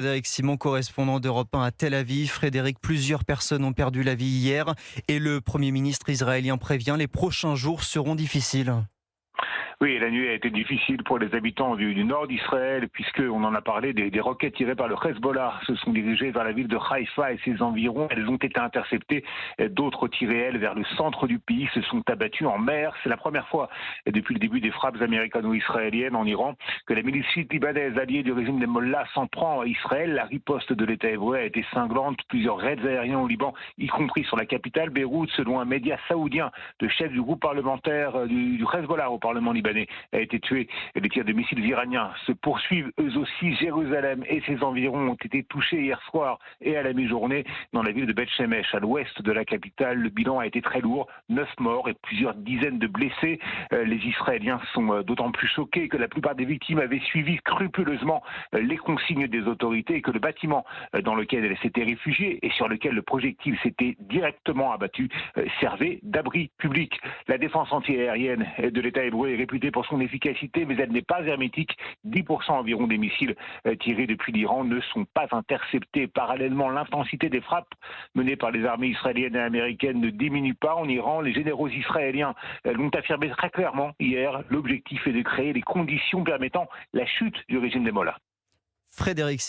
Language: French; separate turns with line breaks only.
Frédéric Simon, correspondant d'Europe 1 à Tel Aviv. Frédéric, plusieurs personnes ont perdu la vie hier et le Premier ministre israélien prévient les prochains jours seront difficiles.
Oui, la nuit a été difficile pour les habitants du nord d'Israël, puisqu'on en a parlé, des roquettes tirées par le Hezbollah se sont dirigées vers la ville de Haïfa et ses environs. Elles ont été interceptées. D'autres tirées, elles, vers le centre du pays, se sont abattues en mer. C'est la première fois depuis le début des frappes américano-israéliennes en Iran que la milice libanaise alliée du régime des Mollahs s'en prend à Israël. La riposte de l'État hébreu a été cinglante. Plusieurs raids aériens au Liban, y compris sur la capitale Beyrouth, selon un média saoudien. Le chef du groupe parlementaire du Hezbollah au Parlement libanais a été tué. Les tirs de missiles iraniens se poursuivent eux aussi. Jérusalem et ses environs ont été touchés hier soir et à la mi-journée dans la ville de Beth Shemesh, à l'ouest de la capitale. Le bilan a été très lourd, 9 morts et plusieurs dizaines de blessés. Les Israéliens sont d'autant plus choqués que la plupart des victimes avaient suivi scrupuleusement les consignes des autorités et que le bâtiment dans lequel elles s'étaient réfugiées et sur lequel le projectile s'était directement abattu servait d'abri public. La défense antiaérienne de l'État hébreu est réputée pour son efficacité, mais elle n'est pas hermétique. 10% environ des missiles tirés depuis l'Iran ne sont pas interceptés. Parallèlement, l'intensité des frappes menées par les armées israéliennes et américaines ne diminue pas en Iran. Les généraux israéliens l'ont affirmé très clairement hier. L'objectif est de créer les conditions permettant la chute du régime des Mollahs.
Frédéric